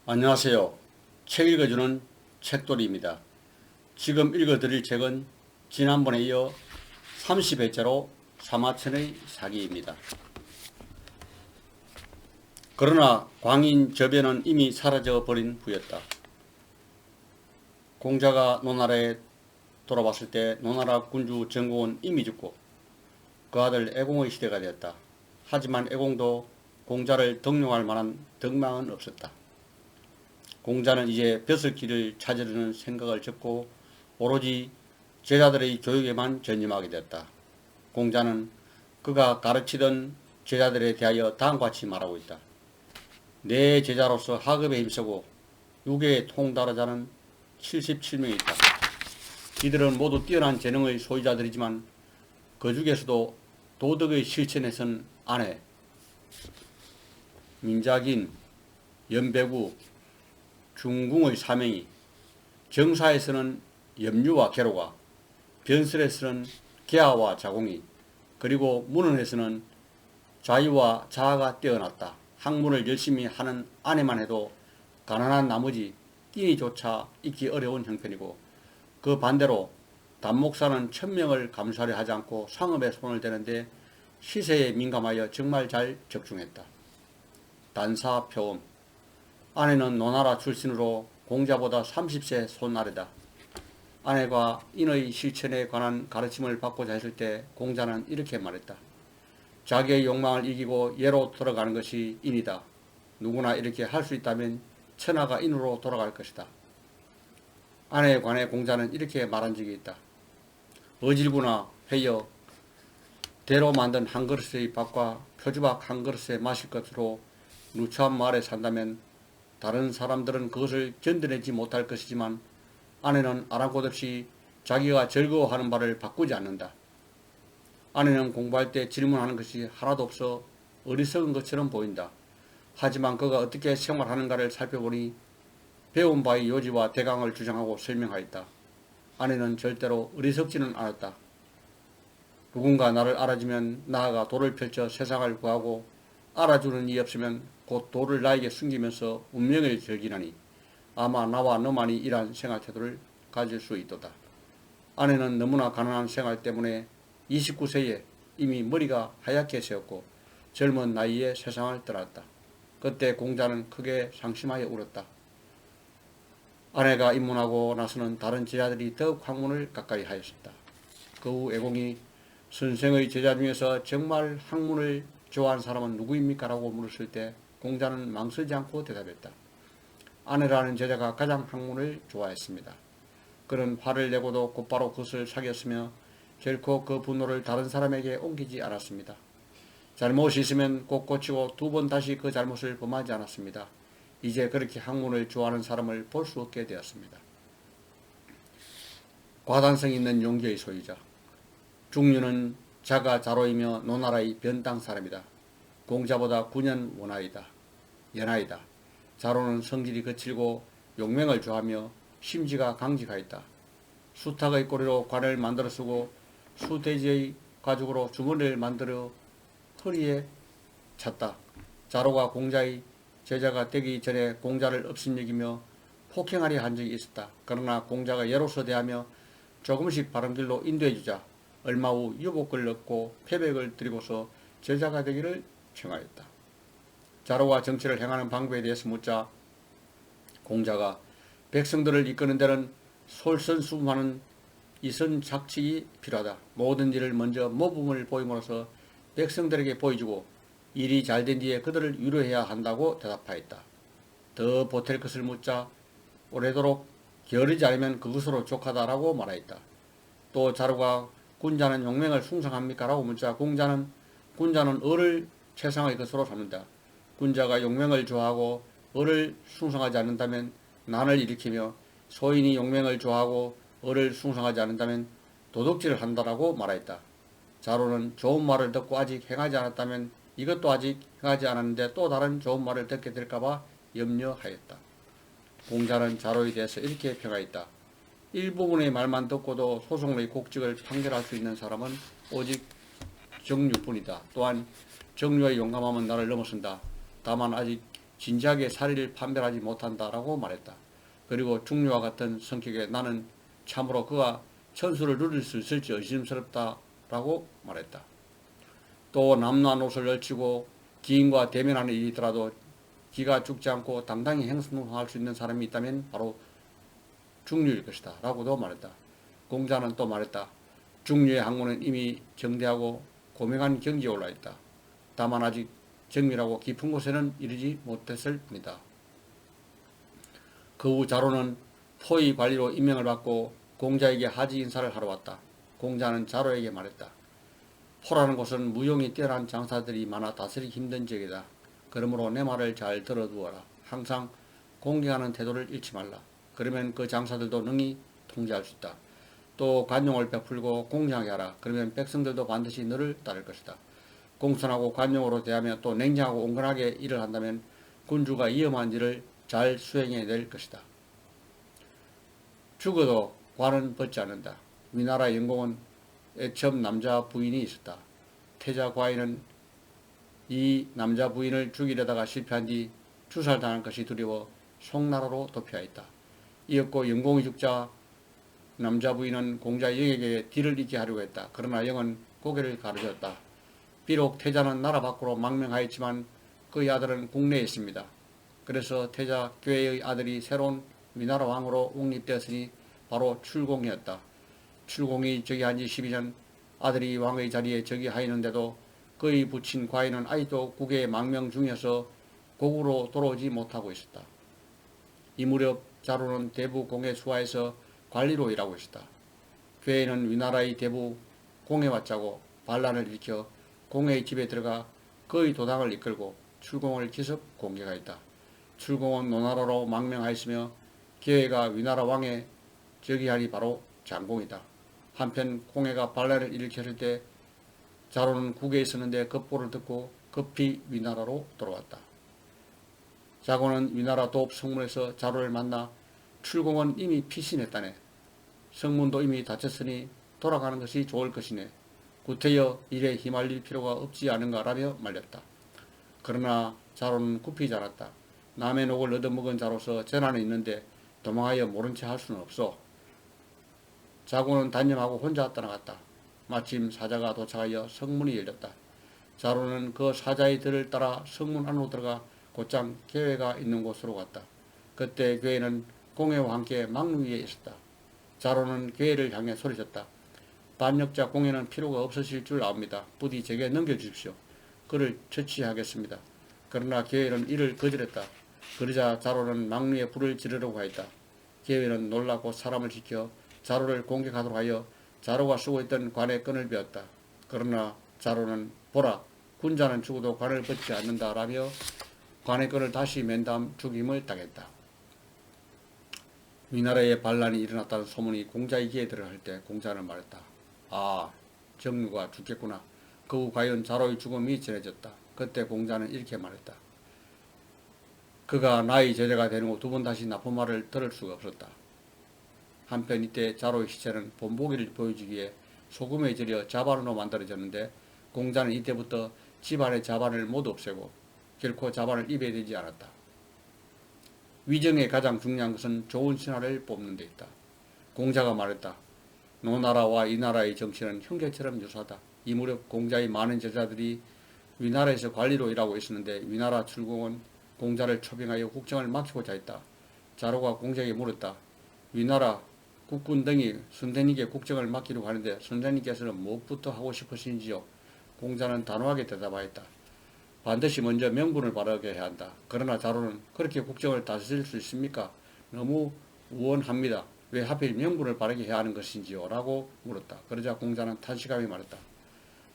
안녕하세요. 책 읽어주는 책돌이입니다. 지금 읽어드릴 책은 지난번에 이어 30회째로 사마천의 사기입니다. 그러나 광인 저변은 이미 사라져버린 후였다. 공자가 노나라에 돌아왔을 때 노나라 군주 정공은 이미 죽고 그 아들 애공의 시대가 되었다. 하지만 애공도 공자를 덕용할 만한 덕망은 없었다. 공자는 이제 벼슬길을 찾으려는 생각을 접고 오로지 제자들의 교육에만 전념하게 되었다. 공자는 그가 가르치던 제자들에 대하여 다음과 같이 말하고 있다. 내 제자로서 학업에 힘쓰고 유계에 통달하자는 77명이 있다. 이들은 모두 뛰어난 재능의 소유자들이지만 그 중에서도 도덕의 실천에선 아내, 민작인, 연배구, 중궁의 사명이, 정사에서는 염류와 계로가, 변설에서는 계하와 자공이, 그리고 문헌에서는 자유와 자아가 뛰어났다. 학문을 열심히 하는 아내만 해도 가난한 나머지 끼니조차 있기 어려운 형편이고, 그 반대로 단목사는 천명을 감사하려 하지 않고 상업에 손을 대는데 시세에 민감하여 정말 잘 적중했다. 단사표음. 아내는 노나라 출신으로 공자보다 30세 손아래다. 아내가 인의 실천에 관한 가르침을 받고자 했을 때 공자는 이렇게 말했다. 자기의 욕망을 이기고 예로 돌아가는 것이 인이다. 누구나 이렇게 할 수 있다면 천하가 인으로 돌아갈 것이다. 아내에 관해 공자는 이렇게 말한 적이 있다. 어질구나 회여 대로 만든 한 그릇의 밥과 표주박 한 그릇에 마실 것으로 누추한 마을에 산다면 다른 사람들은 그것을 견뎌내지 못할 것이지만 아내는 아랑곳 없이 자기가 즐거워하는 바를 바꾸지 않는다. 아내는 공부할 때 질문하는 것이 하나도 없어 어리석은 것처럼 보인다. 하지만 그가 어떻게 생활하는가를 살펴보니 배운 바의 요지와 대강을 주장하고 설명하였다. 아내는 절대로 어리석지는 않았다. 누군가 나를 알아주면 나아가 돌을 펼쳐 세상을 구하고 알아주는 이 없으면 곧 돌을 나에게 숨기면서 운명을 즐기나니 아마 나와 너만이 이러한 생활태도를 가질 수 있도다. 아내는 너무나 가난한 생활 때문에 29세에 이미 머리가 하얗게 새었고 젊은 나이에 세상을 떠났다. 그때 공자는 크게 상심하여 울었다. 아내가 입문하고 나서는 다른 제자들이 더욱 학문을 가까이 하였습니다. 그 후 애공이 선생의 제자 중에서 정말 학문을 좋아하는 사람은 누구입니까? 라고 물었을 때 공자는 망설이지 않고 대답했다. 아내라는 제자가 가장 학문을 좋아했습니다. 그는 화를 내고도 곧바로 그것을 사귀었으며 결코 그 분노를 다른 사람에게 옮기지 않았습니다. 잘못이 있으면 꼭 고치고 두 번 다시 그 잘못을 범하지 않았습니다. 이제 그렇게 학문을 좋아하는 사람을 볼 수 없게 되었습니다. 과단성 있는 용기의 소유자. 중류는 자가 자로이며 노나라의 변당 사람이다. 공자보다 9년 연하이다. 자로는 성질이 거칠고 용맹을 좋아하며 심지가 강직하였다. 수탉의 꼬리로 관을 만들어 쓰고 수돼지의 가죽으로 주머니를 만들어 허리에 찼다. 자로가 공자의 제자가 되기 전에 공자를 업신여기며 폭행하려 한 적이 있었다. 그러나 공자가 예로서 대하며 조금씩 바른 길로 인도해주자 얼마 후 유복을 얻고 패백을 드리고서 제자가 되기를 청하였다. 자로가 정치를 행하는 방법에 대해서 묻자 공자가 백성들을 이끄는 데는 솔선수범하는 이선작칙이 필요하다. 모든 일을 먼저 모범을 보임으로써 백성들에게 보여주고 일이 잘된 뒤에 그들을 위로해야 한다고 대답하였다. 더 보탤 것을 묻자 오래도록 게으르지 않으면 그것으로 족하다라고 말하였다. 또 자로가 군자는 용맹을 숭상합니까? 라고 묻자 군자는 을을 최상의 것으로 삼는다. 군자가 용맹을 좋아하고 을을 숭상하지 않는다면 난을 일으키며 소인이 용맹을 좋아하고 을을 숭상하지 않는다면 도둑질을 한다라고 말하였다. 자로는 좋은 말을 듣고 아직 행하지 않았다면 이것도 아직 행하지 않았는데 또 다른 좋은 말을 듣게 될까봐 염려하였다. 공자는 자로에 대해서 이렇게 평하였다. 일부분의 말만 듣고도 소송의 곡직을 판결할 수 있는 사람은 오직 정류뿐이다. 또한 정류의 용감함은 나를 넘어선다. 다만 아직 진지하게 사리를 판별하지 못한다라고 말했다. 그리고 중류와 같은 성격에 나는 참으로 그가 천수를 누릴 수 있을지 의심스럽다라고 말했다. 또 남루한 옷을 걸치고 기인과 대면하는 일이 있더라도 기가 죽지 않고 당당히 행동할 수 있는 사람이 있다면 바로 중류일 것이다 라고도 말했다. 공자는 또 말했다. 중류의 학문은 이미 정대하고 고명한 경지에 올라있다. 다만 아직 정밀하고 깊은 곳에는 이르지 못했을 뿐이다. 그 후 자로는 포의 관리로 임명을 받고 공자에게 하지 인사를 하러 왔다. 공자는 자로에게 말했다. 포라는 곳은 무용이 뛰어난 장사들이 많아 다스리기 힘든 지역이다. 그러므로 내 말을 잘 들어두어라. 항상 공경하는 태도를 잃지 말라. 그러면 그 장사들도 능히 통제할 수 있다. 또 관용을 베풀고 공정하게 하라. 그러면 백성들도 반드시 너를 따를 것이다. 공손하고 관용으로 대하며 또 냉정하고 온건하게 일을 한다면 군주가 위험한 일을 잘 수행해낼 것이다. 죽어도 관은 벗지 않는다. 위나라 영공은 처음 남자 부인이 있었다. 태자 과인은 이 남자 부인을 죽이려다가 실패한 뒤 추살당할 것이 두려워 송나라로 도피하였다. 이었고 영공이 죽자 남자 부인은 공자 영에게 뒤를 잇게 하려고 했다. 그러나 영은 고개를 가로졌다. 비록 태자는 나라 밖으로 망명하였지만 그의 아들은 국내에 있습니다. 그래서 태자 교회의 아들이 새로운 위나라 왕으로 옹립되었으니 바로 출공이었다. 출공이 즉위한 지 12년 아들이 왕의 자리에 즉위하였는데도 그의 부친 과인은 아직도 국외에 망명 중이어서 고국으로 돌아오지 못하고 있었다. 이 무렵 자로는 대부 공회 수하에서 관리로 일하고 있었다. 괴인은 위나라의 대부 공회와 짜고 반란을 일으켜 공회의 집에 들어가 그의 도당을 이끌고 출공을 기습 공격하였다. 출공은 노나라로 망명하였으며 계회가 위나라 왕의 즉위하니 바로 장공이다. 한편 공회가 반란을 일으켰을 때 자로는 국외에 있었는데 급보를 듣고 급히 위나라로 돌아왔다. 자고는 위나라 도읍 성문에서 자로를 만나 출공은 이미 피신했다네. 성문도 이미 닫혔으니 돌아가는 것이 좋을 것이네. 구태여 일에 휘말릴 필요가 없지 않은가라며 말렸다. 그러나 자로는 굽히지 않았다. 남의 녹을 얻어먹은 자로서 재난이 있는데 도망하여 모른 채 할 수는 없어. 자고는 단념하고 혼자 떠나갔다. 마침 사자가 도착하여 성문이 열렸다. 자로는 그 사자의 들을 따라 성문 안으로 들어가 곧장 계회가 있는 곳으로 갔다. 그때 괴인은 공회와 함께 망루 위에 있었다. 자로는 괴를 향해 소리쳤다. 반역자 공회는 필요가 없으실 줄 압니다. 부디 제게 넘겨주십시오. 그를 처치하겠습니다. 그러나 괴는 이를 거절했다. 그러자 자로는 망루에 불을 지르려고 하였다. 괴는 놀라고 사람을 시켜 자로를 공격하도록 하여 자로가 쓰고 있던 관의 끈을 베었다. 그러나 자로는 보라, 군자는 죽어도 관을 벗지 않는다라며 관의 끈을 다시 맨 다음 죽임을 당했다. 위나라에 반란이 일어났다는 소문이 공자의 귀에 들어갈 때 공자는 말했다. 아, 정류가 죽겠구나. 그 후 과연 자로의 죽음이 전해졌다. 그때 공자는 이렇게 말했다. 그가 나의 제자가 되는 후 두 번 다시 나쁜 말을 들을 수가 없었다. 한편 이때 자로의 시체는 본보기를 보여주기 위해 소금에 절여 자반으로 만들어졌는데 공자는 이때부터 집안의 자반을 모두 없애고 결코 자반을 입에 대지 않았다. 위정의 가장 중요한 것은 좋은 신하를 뽑는 데 있다. 공자가 말했다. 노나라와 이 나라의 정치는 형제처럼 유사하다. 이 무렵 공자의 많은 제자들이 위나라에서 관리로 일하고 있었는데 위나라 출공은 공자를 초빙하여 국정을 맡기고자 했다. 자로가 공자에게 물었다. 위나라 국군 등이 선생님께 국정을 맡기려고 하는데 선생님께서는 무엇부터 하고 싶으신지요? 공자는 단호하게 대답하였다. 반드시 먼저 명분을 바르게 해야 한다. 그러나 자로는 그렇게 국정을 다스릴 수 있습니까? 너무 우원합니다. 왜 하필 명분을 바르게 해야 하는 것인지요? 라고 물었다. 그러자 공자는 탄식하며 말했다.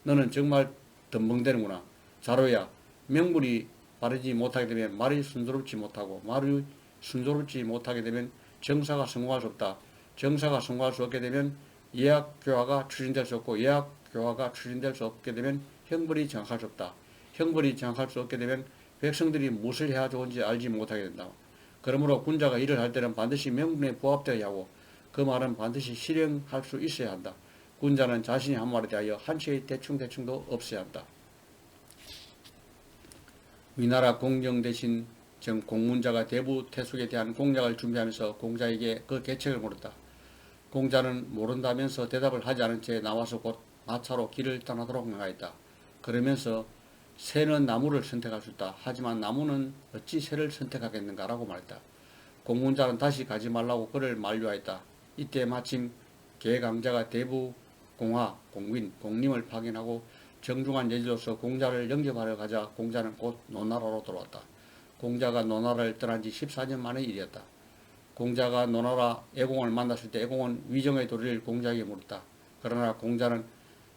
너는 정말 덤벙대는구나. 자로야, 명분이 바르지 못하게 되면 말이 순조롭지 못하고 말이 순조롭지 못하게 되면 정사가 성공할 수 없다. 정사가 성공할 수 없게 되면 예약교화가 추진될 수 없고 예약교화가 추진될 수 없게 되면 형벌이 정확할 수 없다. 형벌이 정확할 수 없게 되면 백성들이 무엇을 해야 좋은지 알지 못하게 된다. 그러므로 군자가 일을 할 때는 반드시 명분에 부합되어야 하고 그 말은 반드시 실행할 수 있어야 한다. 군자는 자신이 한 말에 대하여 한치의 대충대충도 없어야 한다. 위나라 공정 대신 정 공문자가 대부 태숙에 대한 공약을 준비하면서 공자에게 그 계책을 물었다. 공자는 모른다면서 대답을 하지 않은 채 나와서 곧 마차로 길을 떠나도록 명하였다. 그러면서 새는 나무를 선택할 수 있다. 하지만 나무는 어찌 새를 선택하겠는가 라고 말했다. 공문자는 다시 가지 말라고 그를 만류하였다. 이때 마침 개강자가 대부 공하, 공윈, 공림을 파견하고 정중한 예지로서 공자를 영접하러 가자 공자는 곧 노나라로 돌아왔다. 공자가 노나라를 떠난 지 14년 만의 일이었다. 공자가 노나라 애공을 만났을 때 애공은 위정의 도리를 공자에게 물었다. 그러나 공자는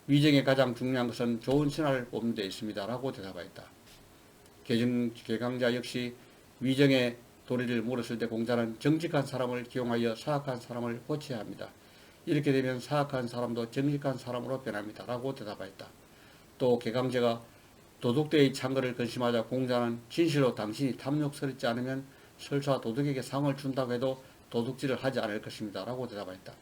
위정의 가장 중요한 것은 좋은 신하를 뽑는 데 있습니다. 라고 대답하였다. 개강자 역시 위정의 도리를 물었을 때 공자는 정직한 사람을 기용하여 사악한 사람을 고쳐야 합니다. 이렇게 되면 사악한 사람도 정직한 사람으로 변합니다. 라고 대답하였다. 또 개강제가 도둑대의 창거를 근심하자 공자는 진실로 당신이 탐욕스럽지 않으면 설사 도둑에게 상을 준다고 해도 도둑질을 하지 않을 것입니다. 라고 대답하였다.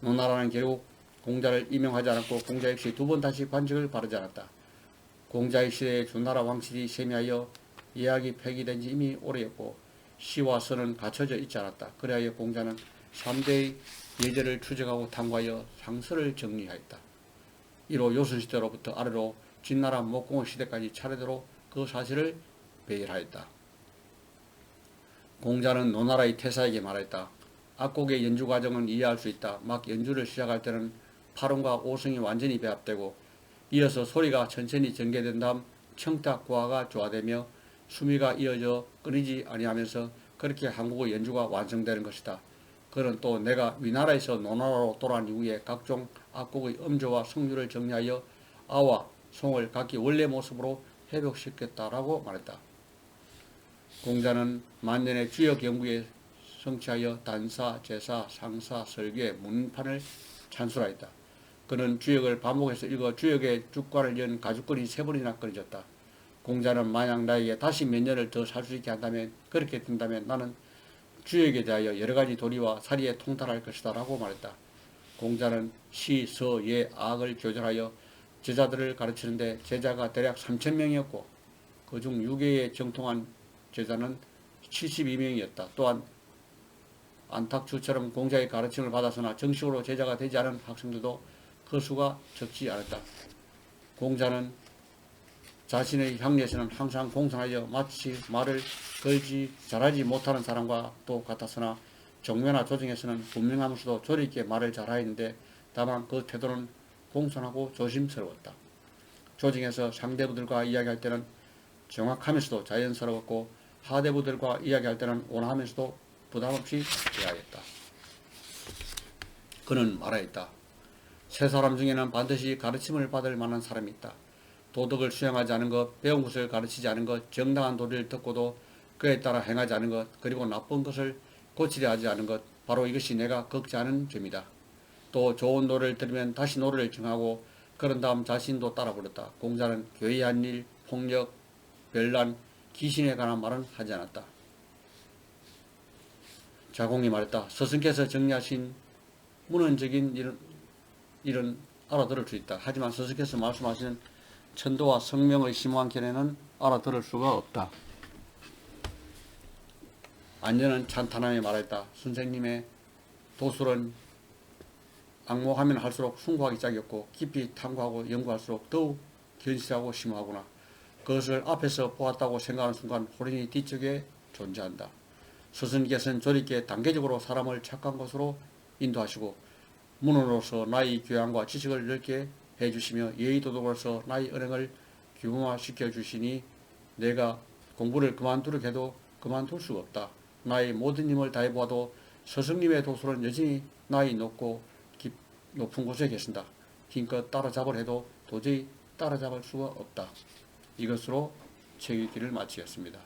노나라는 결국 공자를 임명하지 않았고 공자 역시 두 번 다시 관직을 바르지 않았다. 공자의 시대에 주나라 왕실이 쇠뇌하여 예약이 폐기된 지 이미 오래였고 시와 선은 갖춰져 있지 않았다. 그래야 공자는 3대의 예제를 추적하고 탐구하여 상서를 정리하였다. 이로 요순시대로부터 아래로 진나라 목공의 시대까지 차례대로 그 사실을 배열하였다. 공자는 노나라의 태사에게 말했다. 악곡의 연주 과정은 이해할 수 있다. 막 연주를 시작할 때는 8음과 5성이 완전히 배합되고 이어서 소리가 천천히 전개된 다음 청탁구화가 조화되며 수미가 이어져 끊이지 아니하면서 그렇게 한국의 연주가 완성되는 것이다. 그는 또 내가 위나라에서 노나라로 돌아온 이후에 각종 악곡의 음조와 성류를 정리하여 아와 송을 각기 원래 모습으로 회복시켰다라고 말했다. 공자는 만년의 주역 연구에 성취하여 단사, 제사, 상사, 설계, 문판을 찬술하였다. 그는 주역을 반복해서 읽어 주역의 주과를 연 가죽걸이 3번이나 끊어졌다. 공자는 만약 나에게 다시 몇 년을 더 살 수 있게 한다면 그렇게 된다면 나는 주역에 대하여 여러가지 도리와 사리에 통달할 것이다 라고 말했다. 공자는 시, 서, 예, 악을 교정하여 제자들을 가르치는데 제자가 대략 3,000명이었고 그중 유계에 정통한 제자는 72명이었다. 또한 안탁주처럼 공자의 가르침을 받았으나 정식으로 제자가 되지 않은 학생들도 그 수가 적지 않았다. 공자는 자신의 향례에서는 항상 공손하여 마치 말을 걸지 잘하지 못하는 사람과 또 같았으나 정묘나 조정에서는 분명하면서도 조리 있게 말을 잘하였는데 다만 그 태도는 공손하고 조심스러웠다. 조정에서 상대부들과 이야기할 때는 정확하면서도 자연스러웠고 하대부들과 이야기할 때는 온화하면서도 부담없이 대하였다. 그는 말하였다. 세 사람 중에는 반드시 가르침을 받을 만한 사람이 있다. 도덕을 수행하지 않은 것, 배운 것을 가르치지 않은 것, 정당한 도리를 듣고도 그에 따라 행하지 않은 것, 그리고 나쁜 것을 고치려 하지 않은 것, 바로 이것이 내가 겪지 않은 죄입니다. 또 좋은 노래를 들으면 다시 노래를 정하고 그런 다음 자신도 따라 부르다. 공자는 괴이한 일, 폭력, 별난, 귀신에 관한 말은 하지 않았다. 자공이 말했다. 스승께서 정리하신 문헌적인 일은 알아들을 수 있다. 하지만 스승께서 말씀하시는 천도와 성명의 심오한 견해는 알아들을 수가 없다. 안전은 찬탄하며 말했다. 선생님의 도술은 악모하면 할수록 숭고하기 짝이었고 깊이 탐구하고 연구할수록 더욱 견실하고 심오하구나. 그것을 앞에서 보았다고 생각하는 순간 호련히 뒤쪽에 존재한다. 스승께서는 조리께 단계적으로 사람을 착한 것으로 인도하시고 문으로서 나의 교양과 지식을 넓게 해주시며 예의도덕으로서 나의 은행을 규모화시켜 주시니 내가 공부를 그만두려고 해도 그만둘 수가 없다. 나의 모든 힘을 다해보아도 스승님의 도술은 여전히 나의 높은 곳에 계신다. 힘껏 따라잡으려 해도 도저히 따라잡을 수가 없다. 이것으로 책 읽기를 마치겠습니다.